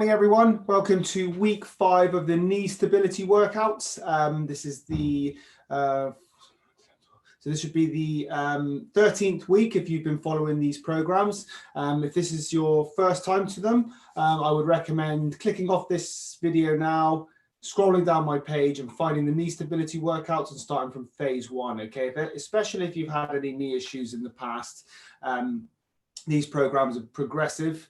Morning everyone, welcome to week 5 of the knee stability workouts. This should be the 13th week if you've been following these programs. If this is your first time to them, I would recommend clicking off this video now, scrolling down my page and finding the knee stability workouts and starting from phase 1, okay? Especially if you've had any knee issues in the past. These programs are progressive.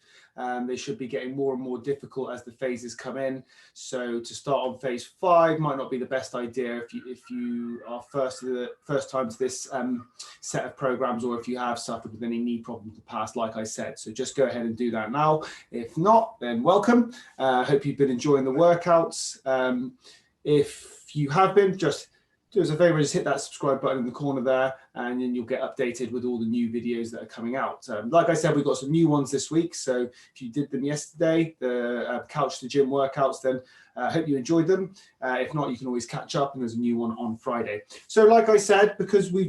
They should be getting more and more difficult as the phases come in. So to start on phase 5 might not be the best idea if you are first time to this set of programs, or if you have suffered with any knee problems in the past, like I said. So just go ahead and do that now. If not, then welcome. Hope you've been enjoying the workouts. If you have been, just do us a favor, just hit that subscribe button in the corner there, and then you'll get updated with all the new videos that are coming out. Like I said, we've got some new ones this week, so if you did them yesterday, the couch to gym workouts, then I hope you enjoyed them. If not, you can always catch up, and there's a new one on Friday. So like I said, because we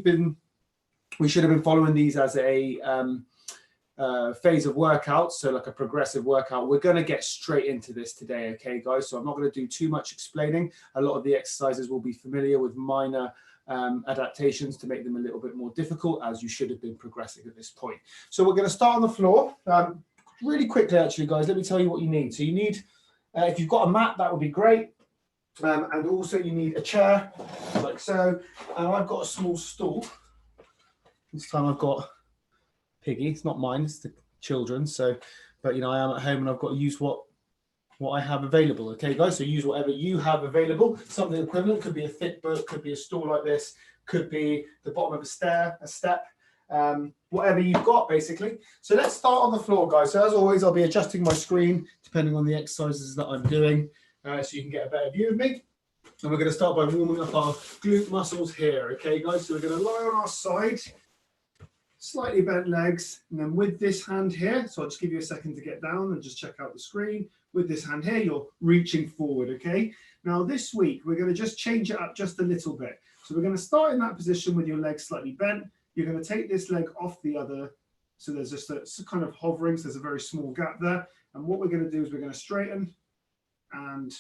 should have been following these as a phase of workouts, so like a progressive workout, we're going to get straight into this today, okay guys? So I'm not going to do too much explaining. A lot of the exercises will be familiar, with minor adaptations to make them a little bit more difficult, as you should have been progressing at this point. So we're going to start on the floor. Really quickly actually guys, let me tell you what you need. So you need, if you've got a mat, that would be great, and also you need a chair like so, and I've got a small stool. This time I've got Piggy. It's not mine, it's the children's. So, but you know, I am at home and I've got to use what I have available. Okay, guys. So use whatever you have available. Something equivalent could be a Fitbit, could be a stool like this, could be the bottom of a step. Whatever you've got, basically. So let's start on the floor, guys. So as always, I'll be adjusting my screen depending on the exercises that I'm doing, so you can get a better view of me. And we're going to start by warming up our glute muscles here. Okay, guys. So we're going to lie on our side. Slightly bent legs, and then with this hand here, so I'll just give you a second to get down and just check out the screen. With this hand here, you're reaching forward, okay? Now this week, we're going to just change it up just a little bit. So we're going to start in that position with your legs slightly bent. You're going to take this leg off the other, so there's just a kind of hovering, so there's a very small gap there. And what we're going to do is we're going to straighten and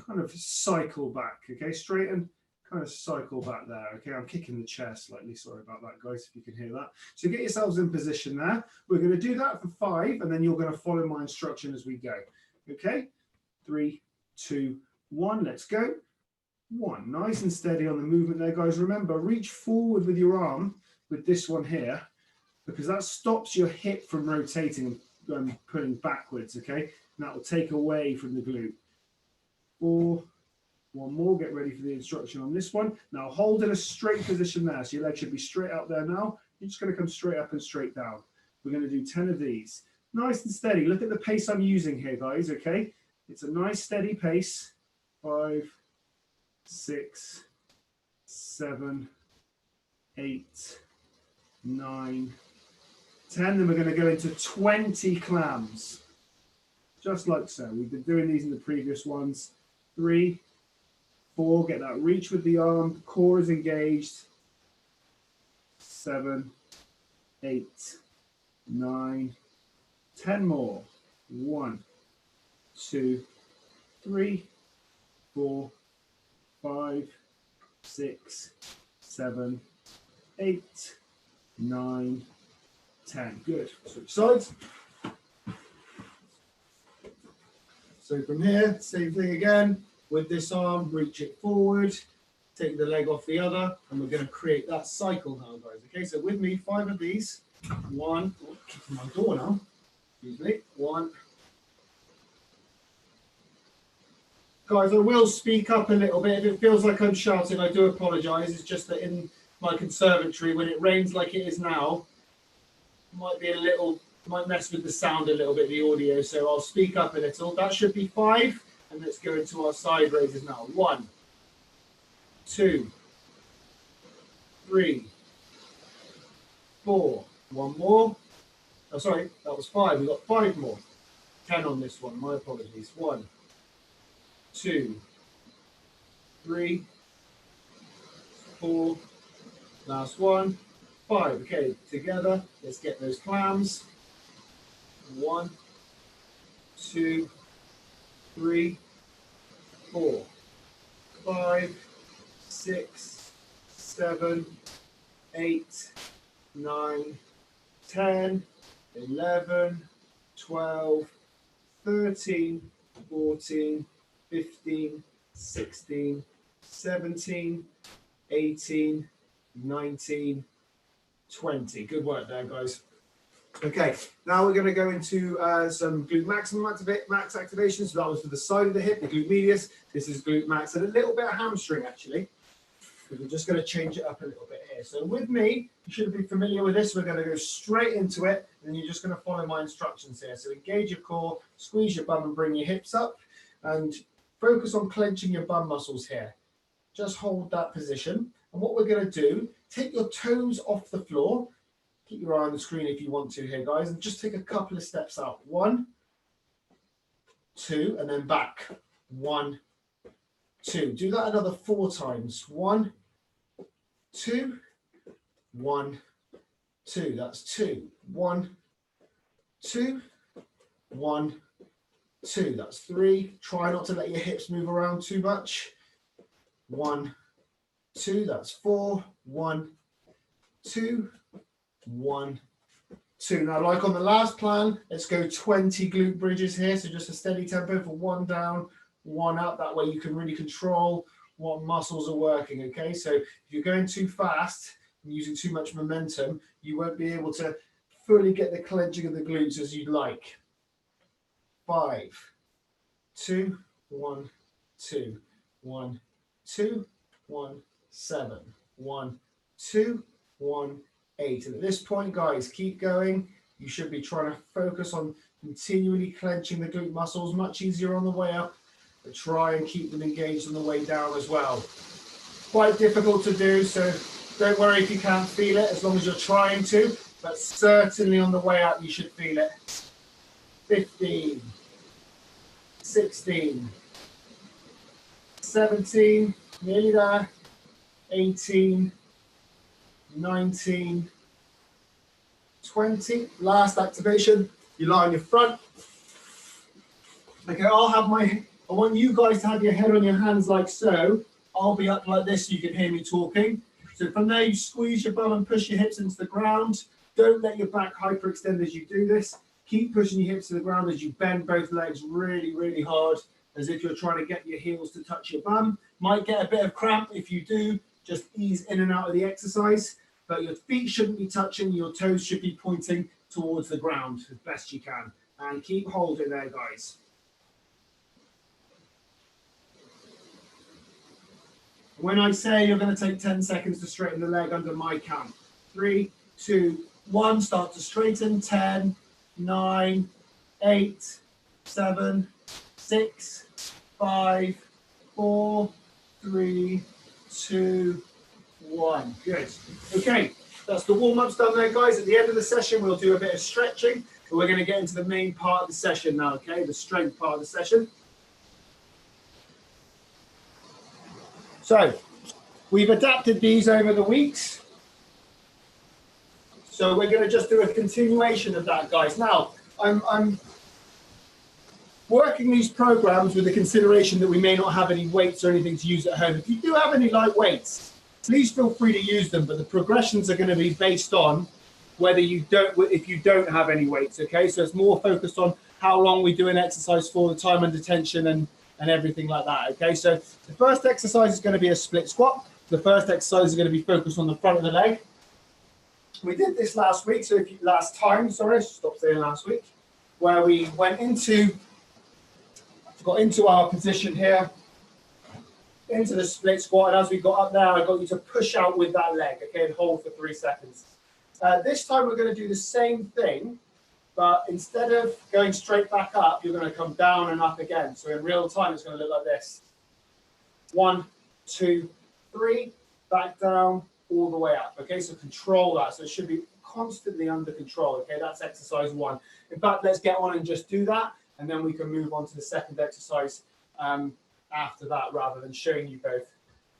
kind of cycle back, okay? Straighten, kind of cycle back there. Okay, I'm kicking the chair slightly. Sorry about that, guys, if you can hear that. So get yourselves in position there. We're going to do that for 5, and then you're going to follow my instruction as we go. Okay, 3, 2, 1. Let's go. 1. Nice and steady on the movement there, guys. Remember, reach forward with your arm with this one here, because that stops your hip from rotating and pulling backwards. Okay, and that will take away from the glute. 4. 1 more, get ready for the instruction on this one. Now hold in a straight position there. So your leg should be straight up there now. You're just going to come straight up and straight down. We're going to do 10 of these. Nice and steady. Look at the pace I'm using here, guys, okay? It's a nice steady pace. 5, 6, 7, 8, 9, 10. Then we're going to go into 20 clams. Just like so. We've been doing these in the previous ones. 3, 4, get that reach with the arm, core is engaged. 7, 8, 9, 10 more. 1, 2, 3, 4, 5, 6, 7, 8, 9, 10. Good. Switch sides. So from here, same thing again. With this arm, reach it forward, take the leg off the other, and we're going to create that cycle now, guys. Okay, so with me, 5 of these. 1, kicking my door now. Excuse me. 1. Guys, I will speak up a little bit. If it feels like I'm shouting, I do apologise. It's just that in my conservatory, when it rains like it is now, might mess with the sound a little bit, the audio. So I'll speak up a little. That should be 5. And let's go into our side raises now. 1, 2, 3, 4. 1 more. Oh, sorry, that was 5. We've got 5 more. 10 on this one. My apologies. 1, 2, 3, 4. Last one. 5. Okay, together. Let's get those clams. 1, 2, 3, 4, 5, 6, 7, 8, 9, 10, 11, 12, 13, 14, 15, 16, 17, 18, 19, 20. Good work there, guys. Okay, now we're going to go into some glute maximum max activation. So that was for the side of the hip, the glute medius. This is glute max and a little bit of hamstring, actually. We're just going to change it up a little bit here. So with me, you should be familiar with this. We're going to go straight into it, and you're just going to follow my instructions here. So engage your core, squeeze your bum and bring your hips up, and focus on clenching your bum muscles here. Just hold that position. And what we're going to do, take your toes off the floor. Keep your eye on the screen if you want to here, guys, and just take a couple of steps out. 1, 2, and then back. 1, 2. Do that another 4 times. 1, 2, 1, 2. That's 2. 1, 2, 1, 2. That's 3. Try not to let your hips move around too much. 1, 2. That's 4. 1, 2, 1, 2. Now, like on the last plan, let's go 20 glute bridges here. So just a steady tempo for 1 down, 1 up. That way you can really control what muscles are working. Okay, so if you're going too fast and using too much momentum, you won't be able to fully get the clenching of the glutes as you'd like. 5, 2, 1, 2, 1, 2, 1, 7, 1, 2, 1, 8. And at this point, guys, keep going. You should be trying to focus on continually clenching the glute muscles. Much easier on the way up, but try and keep them engaged on the way down as well. Quite difficult to do, so don't worry if you can't feel it, as long as you're trying to, but certainly on the way up you should feel it. 15, 16, 17, nearly there, 18, 19, 20. Last activation. You lie on your front. Okay, I want you guys to have your head on your hands like so. I'll be up like this so you can hear me talking. So from there, you squeeze your bum and push your hips into the ground. Don't let your back hyperextend as you do this. Keep pushing your hips to the ground as you bend both legs really, really hard, as if you're trying to get your heels to touch your bum. Might get a bit of cramp. If you do, just ease in and out of the exercise. But your feet shouldn't be touching, your toes should be pointing towards the ground as best you can. And keep holding there, guys. When I say you're going to take 10 seconds to straighten the leg under my count. 3, 2, 1, start to straighten. 10, 9, 8, 7, 6, 5, 4, 3, 2, 1. Good. Okay, that's the warm-ups done there, guys. At the end of the session, we'll do a bit of stretching, but we're going to get into the main part of the session now, okay? The strength part of the session. So, we've adapted these over the weeks. So we're going to just do a continuation of that, guys. Now, I'm working these programs with the consideration that we may not have any weights or anything to use at home. If you do have any light weights, please feel free to use them, but the progressions are going to be based on whether if you don't have any weights, okay? So it's more focused on how long we do an exercise for, the time under tension and everything like that, okay? So the first exercise is going to be a split squat. The first exercise is going to be focused on the front of the leg. We did this last week, so last time, stop saying last week, where we got into our position here, into the split squat, and as we got up there, I got you to push out with that leg, okay, and hold for 3 seconds. This time we're going to do the same thing, but instead of going straight back up, you're going to come down and up again. So in real time, it's going to look like this. 1, 2, 3, back down, all the way up, okay? So control that. So it should be constantly under control, okay? That's exercise 1. In fact, let's get on and just do that, and then we can move on to the second exercise after that, rather than showing you both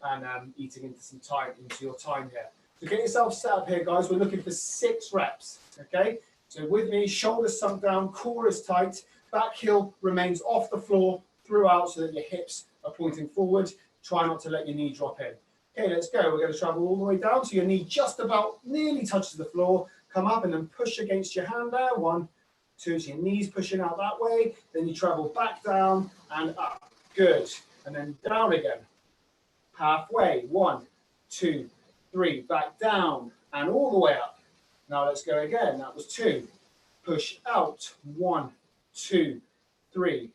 and eating into your time here. So get yourself set up here, guys. We're looking for 6 reps, okay? So with me, shoulders sunk down, core is tight, back heel remains off the floor, throughout so that your hips are pointing forward. Try not to let your knee drop in. Okay, let's go. We're going to travel all the way down so your knee just about nearly touches the floor. Come up and then push against your hand there. 1, 2, so your knees pushing out that way. Then you travel back down and up. Good. And then down again. Halfway. 1, 2, 3. Back down and all the way up. Now let's go again. That was 2. Push out. 1, 2, 3.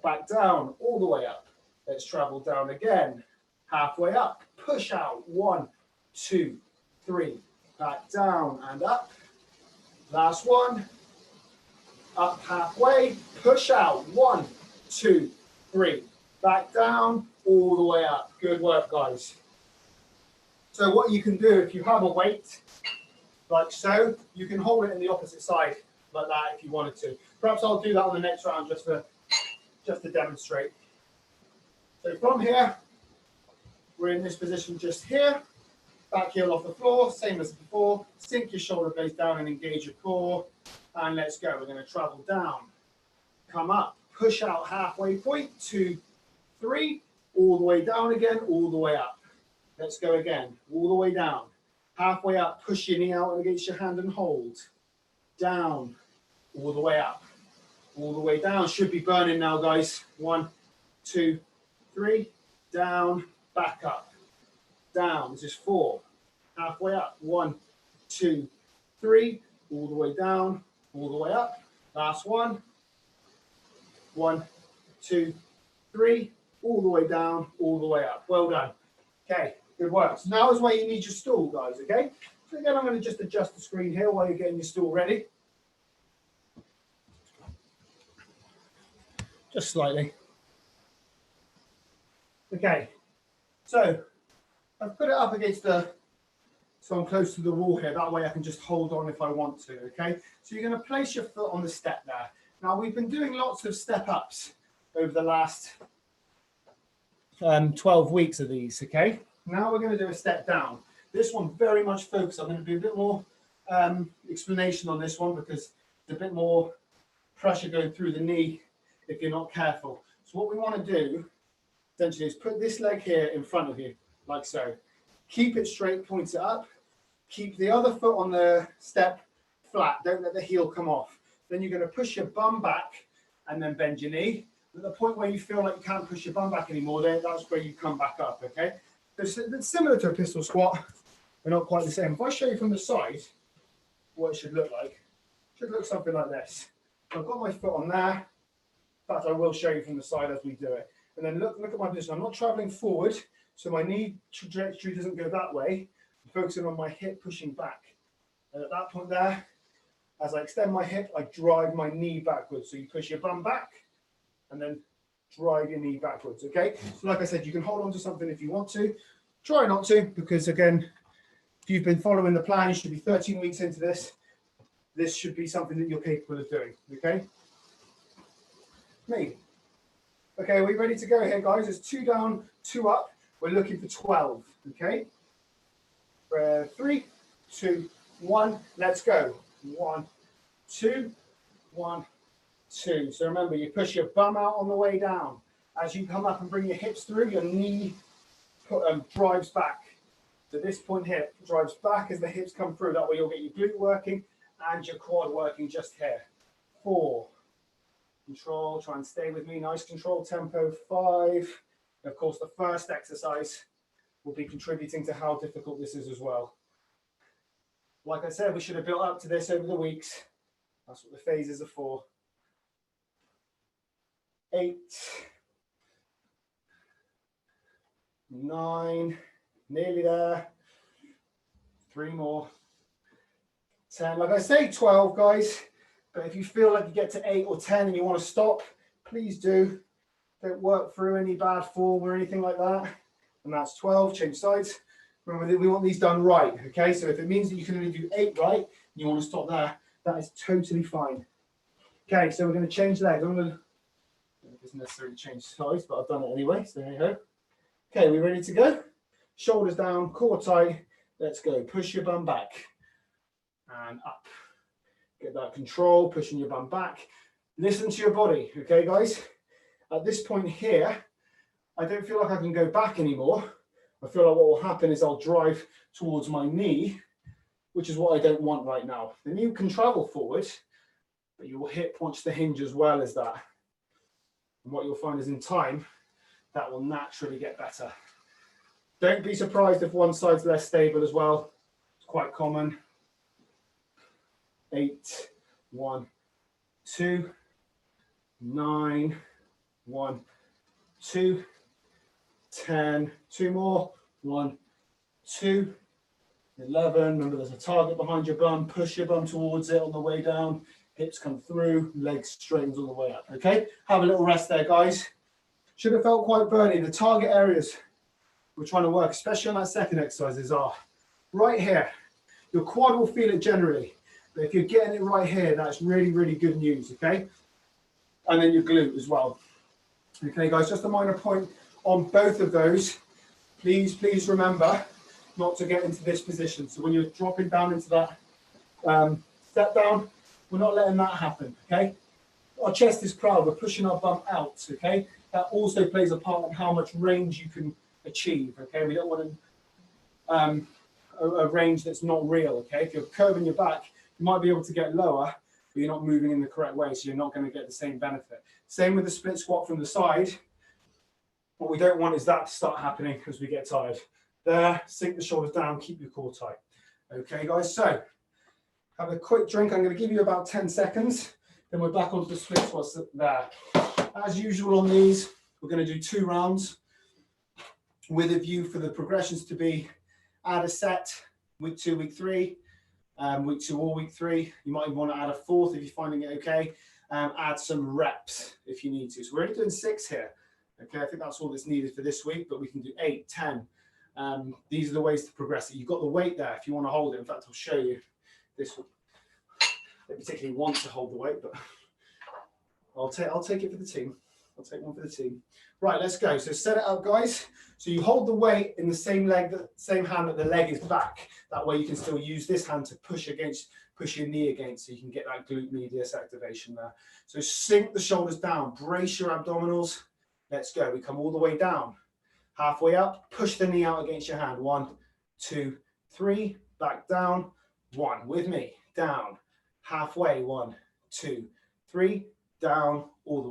Back down all the way up. Let's travel down again. Halfway up. Push out. 1, 2, 3. Back down and up. Last one. Up halfway. Push out. 1, 2, 3. Back down all the way up. Good work, guys. So what you can do if you have a weight like so, you can hold it in the opposite side like that if you wanted to. Perhaps I'll do that on the next round just to demonstrate. So from here, we're in this position just here. Back heel off the floor, same as before. Sink your shoulder blades down and engage your core. And let's go. We're going to travel down. Come up. Push out halfway point. 2, 3. All the way down again. All the way up. Let's go again. All the way down. Halfway up. Push your knee out against your hand and hold. Down. All the way up. All the way down. Should be burning now, guys. 1, 2, 3. Down. Back up. Down. This is 4. Halfway up. 1, 2, 3. All the way down. All the way up. Last one. 1, 2, 3. All the way down. All the way up. Well done. Okay. Good work. So now is where you need your stool, guys. Okay. So again, I'm going to just adjust the screen here while you're getting your stool ready. Just slightly. Okay. So I've put it up against so I'm close to the wall here. That way I can just hold on if I want to, okay? So you're going to place your foot on the step there. Now, we've been doing lots of step ups over the last 12 weeks of these, okay? Now we're going to do a step down. This one very much focused. I'm going to do a bit more explanation on this one because there's a bit more pressure going through the knee if you're not careful. So what we want to do essentially is put this leg here in front of you, like so. Keep it straight, point it up. Keep the other foot on the step flat. Don't let the heel come off. Then you're going to push your bum back and then bend your knee. At the point where you feel like you can't push your bum back anymore, that's where you come back up, okay? It's similar to a pistol squat, but not quite the same. If I show you from the side what it should look like, it should look something like this. I've got my foot on there. In fact, I will show you from the side as we do it. And then look at my position. I'm not traveling forward, so my knee trajectory doesn't go that way. I'm focusing on my hip pushing back. And at that point there, as I extend my hip, I drive my knee backwards. So you push your bum back and then drive your knee backwards, okay? So like I said, you can hold on to something if you want to. Try not to, because again, if you've been following the plan, you should be 13 weeks into this. This should be something that you're capable of doing, okay? Me. Okay, are we ready to go here, guys? It's 2 down, 2 up. We're looking for 12, okay? 3, 2, 1, let's go. 1, 2, 1, 2. So remember, you push your bum out on the way down. As you come up and bring your hips through, your knee drives back. So this point here drives back as the hips come through. That way you'll get your glute working and your quad working just here. 4. Control, try and stay with me. Nice control tempo. 5. Of course, the first exercise will be contributing to how difficult this is as well. Like I said, we should have built up to this over the weeks. That's what the phases are for. 8, 9, nearly there. 3 more. 10. Like I say, 12, guys. But if you feel like you get to 8 or 10 and you want to stop, please do. Don't work through any bad form or anything like that. And that's 12. Change sides. Remember, we want these done right, okay? So if it means that you can only do 8 right, and you want to stop there, that is totally fine. Okay, so we're going to change legs. I'm going to, it doesn't necessarily change size, but I've done it anyway, so there you go. Okay, we ready to go? Shoulders down, core tight. Let's go. Push your bum back and up. Get that control, pushing your bum back. Listen to your body, okay, guys? At this point here, I don't feel like I can go back anymore. I feel like what will happen is I'll drive towards my knee, which is what I don't want right now. The knee can travel forward, but your hip wants to hinge as well as that. And what you'll find is in time, that will naturally get better. Don't be surprised if one side's less stable as well. It's quite common. 8, 1, 2, 9, 1, 2, 10, 2 more, 1, 2, 11. Remember, there's a target behind your bum. Push your bum towards it on the way down. Hips come through, legs straightens all the way up. Okay, have a little rest there, guys. Should have felt quite burning. The target areas we're trying to work, especially on that second exercises, are right here. Your quad will feel it generally, but if you're getting it right here, that's really, really good news. Okay, and then your glute as well. Okay, guys, just a minor point on both of those. Please remember not to get into this position. So when you're dropping down into that step down, we're not letting that happen, okay? Our chest is proud, we're pushing our bum out, okay? That also plays a part in how much range you can achieve, okay? We don't want a range that's not real, okay? If you're curving your back, you might be able to get lower, but you're not moving in the correct way, so you're not going to get the same benefit. Same with the split squat from the side. What we don't want is that to start happening as we get tired. There, sink the shoulders down, keep your core tight. Okay, guys, so have a quick drink. I'm going to give you about 10 seconds. Then we're back onto the split squats there. As usual on these, we're going to do 2 rounds with a view for the progressions to be add a set, week 2, week 3, week 2 or week 3. You might even want to add a 4th if you're finding it okay. Add some reps if you need to. So we're only doing 6 here. Okay, I think that's all that's needed for this week, but we can do 8, 10. These are the ways to progress it. You've got the weight there if you want to hold it. In fact, I'll show you this one. I don't particularly want to hold the weight, but I'll take it for the team. I'll take one for the team. Right, let's go. So set it up, guys. So you hold the weight in the same leg, the same hand that the leg is back. That way you can still use this hand to push your knee against, so you can get that glute medius activation there. So sink the shoulders down, brace your abdominals. Let's go. We come all the way down. Halfway up, push the knee out against your hand. 1, 2, 3, back down. 1, with me, down. Halfway, 1, 2, 3, down, all the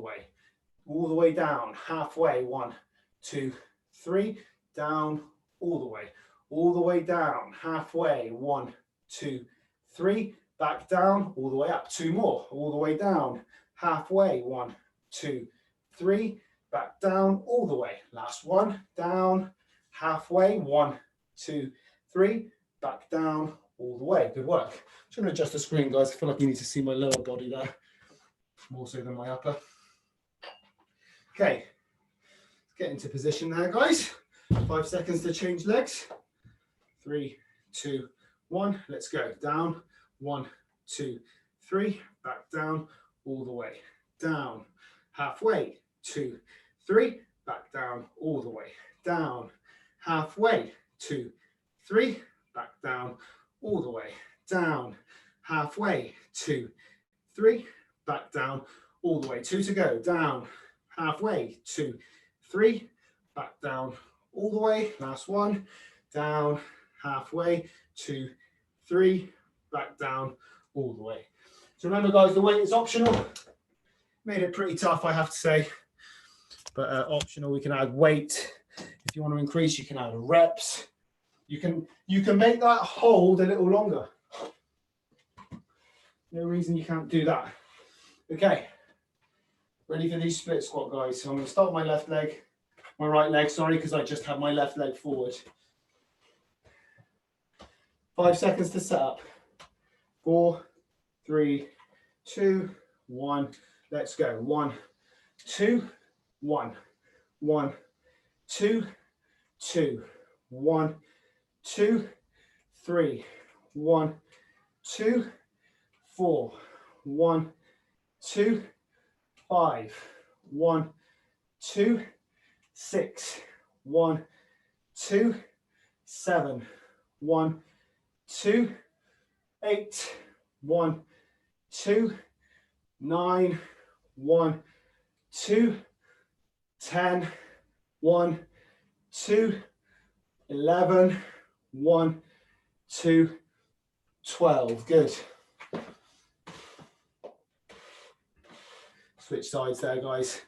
way down. Halfway, 1, 2, 3, down, all the way down. Halfway, 1, 2, 3, back down, all the way up. 2 more, all the way down. Halfway, 1, 2, 3, back down, all the way. Last one, down, halfway, 1, 2, 3, back down, all the way. Good work. I'm going to adjust the screen, guys. I feel like you need to see my lower body there, more so than my upper. Okay, let's get into position there, guys. 5 seconds to change legs. 3, 2, 1. Let's go. Down, 1, 2, 3, back down, all the way. Down, halfway, 2, 3, back down, all the way. Down, halfway, 2, 3, back down, all the way. Down, halfway, 2, 3, back down, all the way. 2 to go. Down, halfway, 2, 3, back down, all the way. Last one. Down, halfway, 2, 3, back down, all the way. So remember, guys, the weight is optional. Made it pretty tough, I have to say. But optional, we can add weight. If you want to increase, you can add reps. You can make that hold a little longer. No reason you can't do that. Okay, ready for these split squat, guys. So I'm going to start with my right leg, sorry, because I just had my left leg forward. 5 seconds to set up. 4, 3, 2, 1. Let's go. 1, 2, 1, 1, 2, 2, 1, 2, 3, 1, 2, 4, 1, 2, 5, 1, 2, 6, 1, 2, 7, 1, 2, 8, 1, 2, 9, 1, 2, 10, 1, 2, 11, 1, 2, 12. Good. Switch sides there, guys.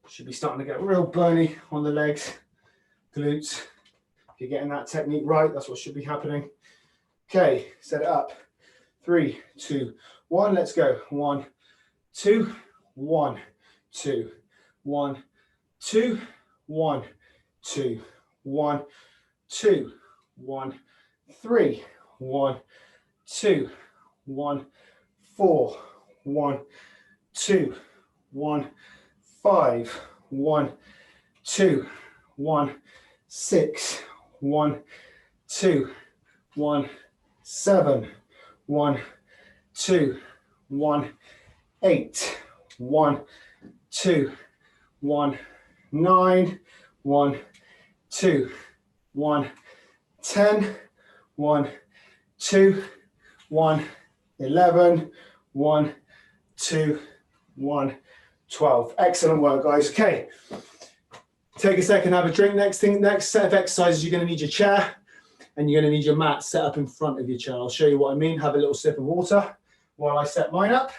Should be starting to get real burny on the legs, glutes. If you're getting that technique right, that's what should be happening. Okay, set it up. 3, 2, 1, let's go. 1, 2, 1, 2, 1, 2, 1, 2, 1, 2, 1, 3, 1, 2, 1, 4, 1, 2, 1, 5, 1, 2, 1, 6, 1, 2, 1, 7, 1, 2, 1, 8, 1, 2, 1, 9, 1, 2, 1, 10, 1, 2, 1, 11, 1, 2, 1, 12. Excellent work, guys. Okay, take a second, have a drink. Next set of exercises, you're going to need your chair and you're going to need your mat set up in front of your chair. I'll show you what I mean. Have a little sip of water while I set mine up.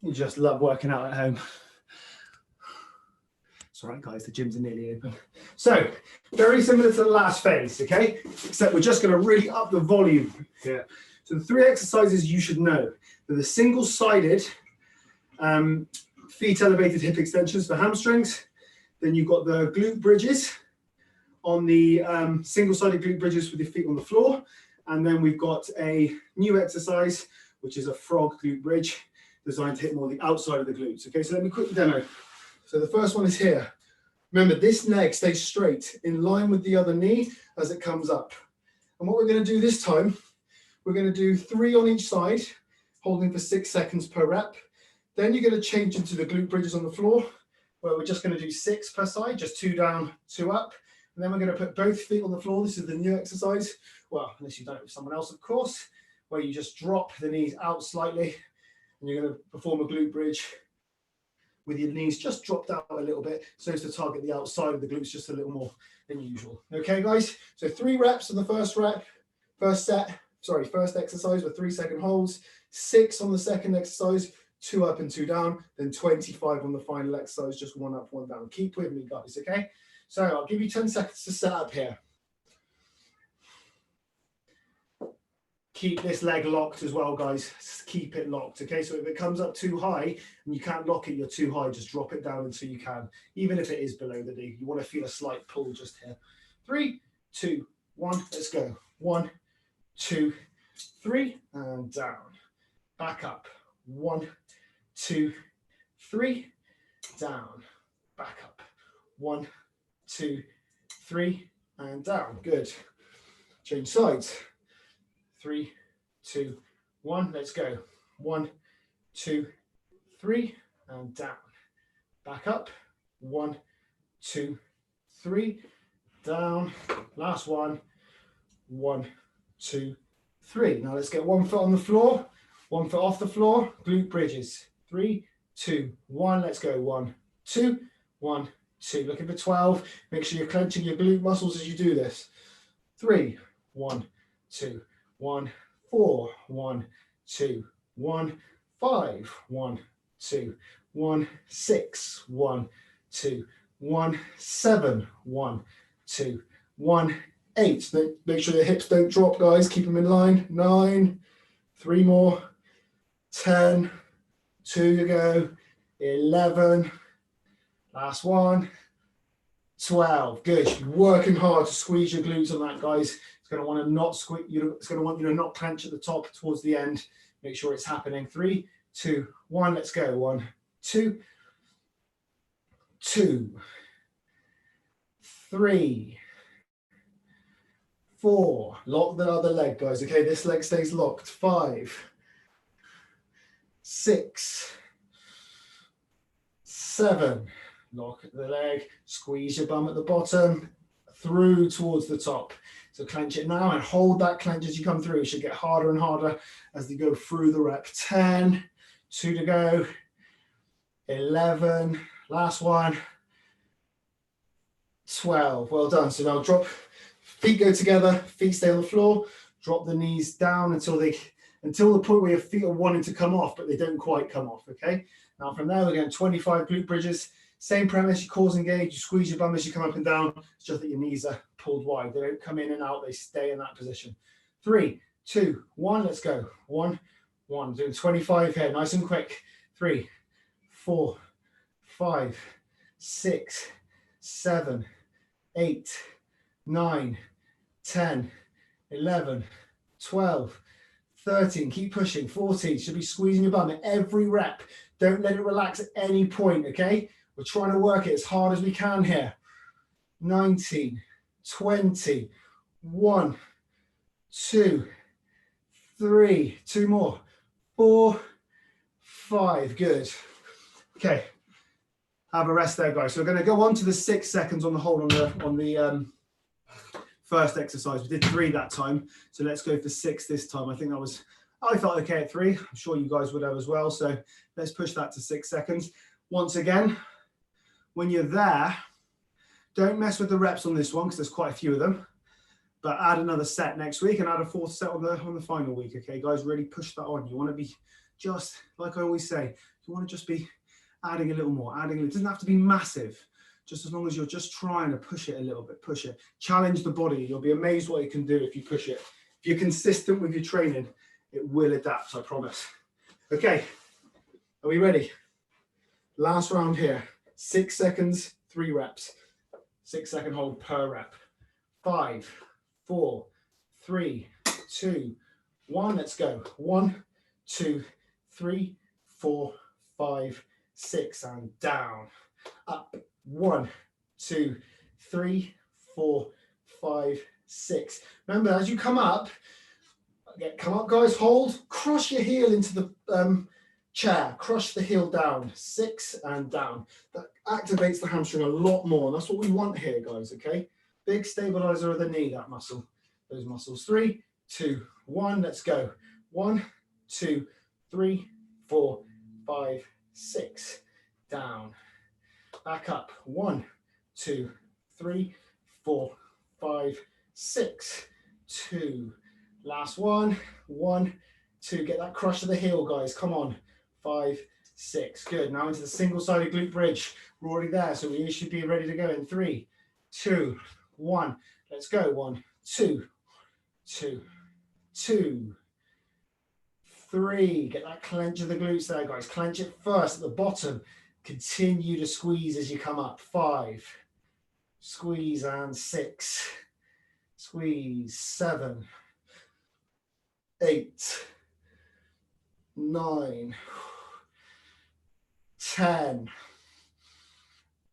You just love working out at home. It's all right, guys, the gyms are nearly open. So, very similar to the last phase, okay? Except we're just going to really up the volume here. So the 3 exercises you should know. They're the single-sided feet elevated hip extensions for hamstrings. Then you've got the glute bridges on the single-sided glute bridges with your feet on the floor. And then we've got a new exercise, which is a frog glute bridge, designed to hit more the outside of the glutes. Okay, so let me quickly demo. So the first one is here. Remember, this leg stays straight in line with the other knee as it comes up. And what we're going to do this time, we're going to do 3 on each side, holding for 6 seconds per rep. Then you're going to change into the glute bridges on the floor, where we're just going to do 6 per side, just 2 down, 2 up. And then we're going to put both feet on the floor. This is the new exercise. Well, unless you've done it with someone else, of course, where you just drop the knees out slightly. And you're going to perform a glute bridge with your knees just dropped out a little bit so as to target the outside of the glutes just a little more than usual. Okay, guys? So 3 reps on the first exercise with 3-second holds, 6 on the second exercise, 2 up and 2 down, then 25 on the final exercise, just 1 up, 1 down. Keep with me, guys, okay? So I'll give you 10 seconds to set up here. Keep this leg locked as well, guys. Keep it locked, okay? So if it comes up too high and you can't lock it, you're too high, just drop it down until you can, even if it is below the knee. You want to feel a slight pull just here. 3, 2, 1, let's go. 1, 2, 3, and down. Back up. 1, 2, 3, down. Back up. 1, 2, 3, and down. Good. Change sides. 3, 2, 1, let's go. 1, 2, 3, and down. Back up. 1, 2, 3, down. Last one. 1, 2, 3. Now let's get 1 foot on the floor, 1 foot off the floor, glute bridges. 3, 2, 1, let's go. 1, 2, 1, 2. Looking for 12. Make sure you're clenching your glute muscles as you do this. 3, 1, 2, 1, 4, 1, 2, 1, 5, 1, 2, 1, 6, 1, 2, 1, 7, 1, 2, 1, 8. Make sure your hips don't drop, guys. Keep them in line. 9, 3 more, 10, 2 to go, 11, last one, 12. Good. You're working hard to squeeze your glutes on that, guys. It's going to want to not squeeze. It's going to want you to not clench at the top towards the end. Make sure it's happening. 3, 2, 1. Let's go. 1, 2, 2, 3, 4. Lock the other leg, guys. Okay, this leg stays locked. 5, 6, 7. lock the leg, squeeze your bum at the bottom, through towards the top. So clench it now and hold that clench as you come through. It should get harder and harder as you go through the rep. 10, 2 to go, 11, last one, 12. Well done. So now drop, feet go together, feet stay on the floor, drop the knees down until the point where your feet are wanting to come off, but they don't quite come off, okay? Now from there, we're going 25 glute bridges. Same premise, your cores engage, you squeeze your bum as you come up and down. It's just that your knees are pulled wide. They don't come in and out, they stay in that position. 3, 2, 1, let's go. 1, 1, doing 25 here, nice and quick. 3, 4, 5, 6, 7, 8, 9, 10, 11, 12, 13, keep pushing, 14, should be squeezing your bum at every rep. Don't let it relax at any point, okay? We're trying to work it as hard as we can here. 19, 20, 1, 2, 3, 2 more, 4, 5, good. Okay, have a rest there, guys. So we're going to go on to the 6 seconds on the hold on the first exercise. We did 3 that time, so let's go for 6 this time. I felt okay at 3. I'm sure you guys would have as well. So let's push that to 6 seconds. Once again, when you're there, don't mess with the reps on this one because there's quite a few of them. But add another set next week and add a 4th set on the final week. Okay, guys, really push that on. You want to be just like I always say. You want to just be adding a little more. It doesn't have to be massive. Just as long as you're just trying to push it a little bit, push it. Challenge the body. You'll be amazed what it can do if you push it. If you're consistent with your training, it will adapt, I promise. Okay, are we ready? Last round here. 6 seconds, 3 reps. 6 second hold per rep. 5, 4, 3, 2, 1. Let's go. 1, 2, 3, 4, 5, 6, and down. Up. 1, 2, 3, 4, 5, 6. Remember, as you come up, guys, hold, crush your heel into the chair, crush the heel down, 6 and down. That activates the hamstring a lot more, and that's what we want here, guys, okay? Big stabilizer of the knee, that muscle, those muscles. 3, 2, 1, let's go. 1, 2, 3, 4, 5, 6, down. Back up. 1, 2, 3, 4, 5, 6, 2. Last one. 1, 2. Get that crush of the heel, guys. Come on. 5, 6. Good. Now into the single-sided glute bridge. We're already there, so we should be ready to go in 3, 2, 1. Let's go. 1, 2, 2, 2, 3. Get that clench of the glutes there, guys. Clench it first at the bottom. Continue to squeeze as you come up. 5, squeeze, and 6, squeeze, 7, 8, 9, 10,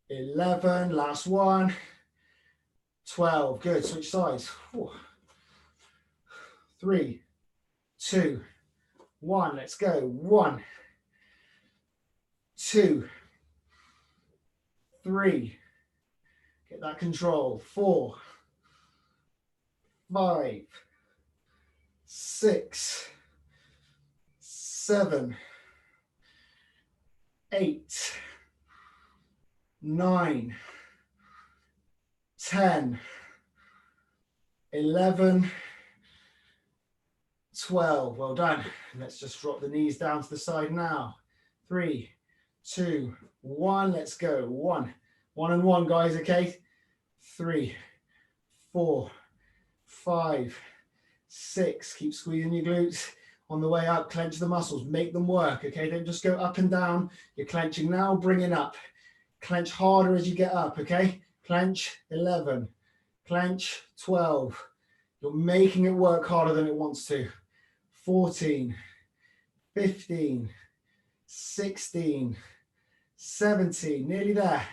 11, last one, 12, good, switch sides. 3, 2, 1, let's go. 1, 2, 3, get that control. 4, 5, 6, 7, 8, 9, 10, 11, 12. Well done. Let's just drop the knees down to the side now. 3, 2, 1. Let's go. 1, 1 and 1, guys. Okay. 3, 4, 5, 6. Keep squeezing your glutes. On the way up, clench the muscles. Make them work. Okay. Don't just go up and down. You're clenching now. Bring it up. Clench harder as you get up. Okay. Clench. 11. Clench. 12. You're making it work harder than it wants to. 14. 15. 16. 17. Nearly there.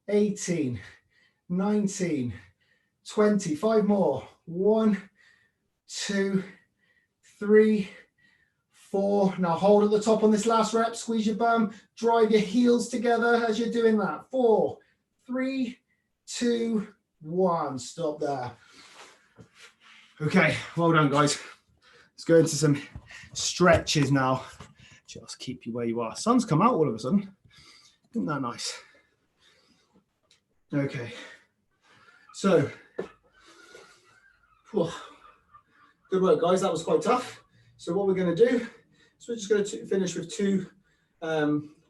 18. 19. 20. 5 more. 1, 2, 3, 4. Now hold at the top on this last rep, squeeze your bum, drive your heels together as you're doing that. 4, 3, 2, 1. Stop there. Okay, well done, guys. Let's go into some stretches now. Just keep you where you are. Sun's come out all of a sudden. Isn't that nice? Okay. So, good work, guys. That was quite tough. So what we're going to do is we're just going to finish with 2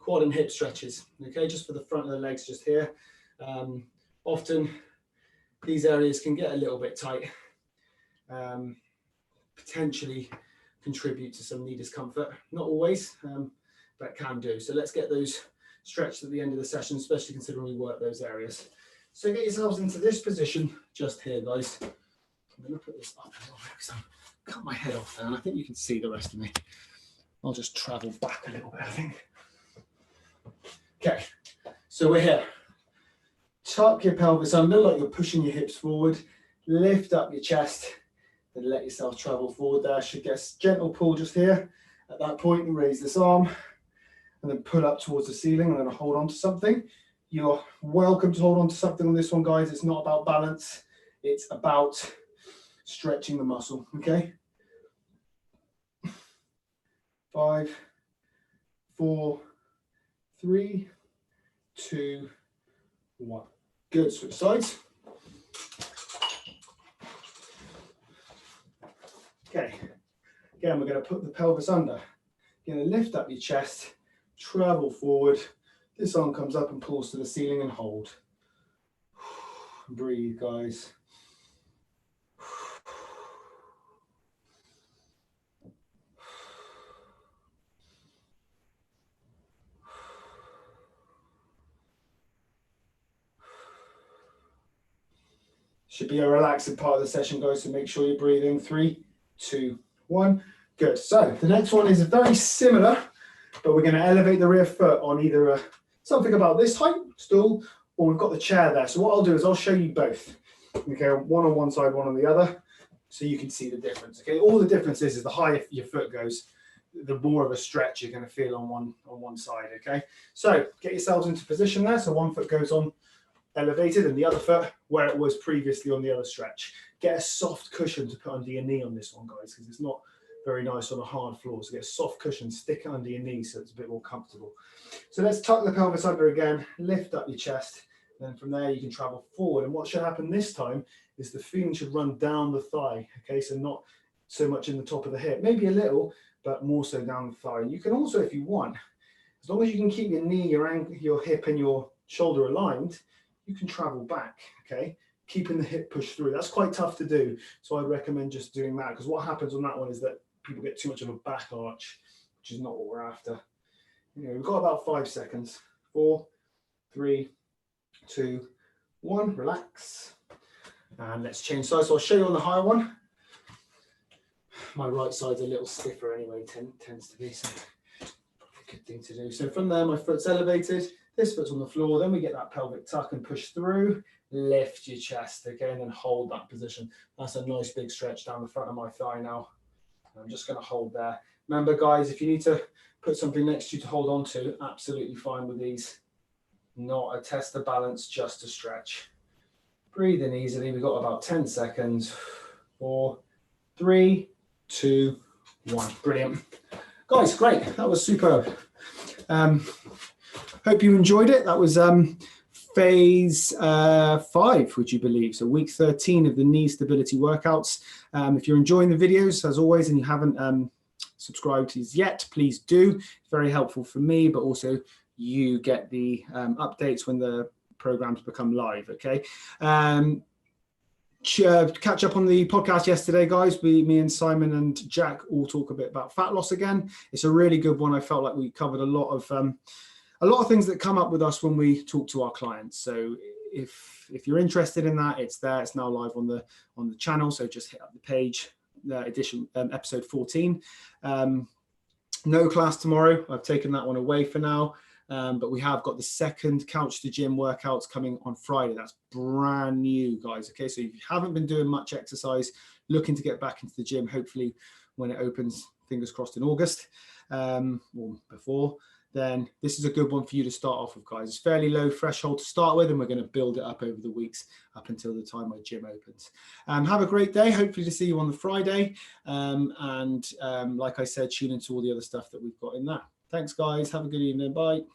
quad and hip stretches. Okay, just for the front of the legs, just here. Often these areas can get a little bit tight. Potentially contribute to some knee discomfort. Not always, but can do. So let's get those stretched at the end of the session, especially considering we work those areas. So get yourselves into this position just here, guys. I'm going to put this up a little bit because I've cut my head off there, and I think you can see the rest of me. I'll just travel back a little bit, I think. Okay, so we're here. Tuck your pelvis under like you're pushing your hips forward. Lift up your chest. Then let yourself travel forward there. Should get a gentle pull just here. At that point, raise this arm and then pull up towards the ceiling and then hold on to something. You're welcome to hold on to something on this one, guys. It's not about balance. It's about stretching the muscle, okay? 5, 4, 3, 2, 1. Good, switch sides. Okay, again, we're going to put the pelvis under. You're going to lift up your chest, travel forward. This arm comes up and pulls to the ceiling and hold. Breathe, guys. Should be a relaxing part of the session, guys, so make sure you're breathing. 3, 2, 1. Good. So the next one is very similar, but we're going to elevate the rear foot on either something about this height, stool, or we've got the chair there. So what I'll do is I'll show you both. Okay, one on one side, one on the other, so you can see the difference. Okay, all the difference is the higher your foot goes, the more of a stretch you're going to feel on one side. Okay, so get yourselves into position there. So one foot goes on elevated and the other foot where it was previously on the other stretch. Get a soft cushion to put under your knee on this one, guys, because it's not very nice on a hard floor. So get a soft cushion, stick it under your knee so it's a bit more comfortable. So let's tuck the pelvis under again, lift up your chest, and then from there you can travel forward. And what should happen this time is the feeling should run down the thigh, okay? So not so much in the top of the hip, maybe a little, but more so down the thigh. And you can also, if you want, as long as you can keep your knee, your ankle, your hip and your shoulder aligned, you can travel back, okay? Keeping the hip pushed through. That's quite tough to do. So I'd recommend just doing that, because what happens on that one is that people get too much of a back arch, which is not what we're after. You know, we've got about 5 seconds. 4, 3, 2, 1. Relax. And let's change sides. So I'll show you on the higher one. My right side's a little stiffer anyway, tends to be, so probably a good thing to do. So from there, my foot's elevated. This foot's on the floor, then we get that pelvic tuck and push through, lift your chest, okay, and then hold that position. That's a nice big stretch down the front of my thigh now. I'm just going to hold there. Remember, guys, if you need to put something next to you to hold on to, absolutely fine with these. Not a test of balance, just a stretch. Breathe in easily. We've got about 10 seconds. 4, 3, 2, 1. Brilliant. Guys, great. That was superb. Hope you enjoyed it. That was phase 5, would you believe? So week 13 of the knee stability workouts. If you're enjoying the videos, as always, and you haven't subscribed to these yet, please do. It's very helpful for me, but also you get the updates when the programs become live, okay? Catch up on the podcast yesterday, guys. Me and Simon and Jack all talk a bit about fat loss again. It's a really good one. I felt like we covered a lot of things that come up with us when we talk to our clients. So if you're interested in that, it's there. It's now live on the channel. So just hit up the page, episode 14. No class tomorrow. I've taken that one away for now. But we have got the second Couch to Gym workouts coming on Friday. That's brand new, guys. Okay, so if you haven't been doing much exercise, looking to get back into the gym, hopefully when it opens fingers crossed in August or before, then this is a good one for you to start off with, guys. It's fairly low threshold to start with, and we're going to build it up over the weeks up until the time my gym opens. Have a great day. Hopefully to see you on the Friday. Like I said, tune into all the other stuff that we've got in that. Thanks, guys. Have a good evening. Bye.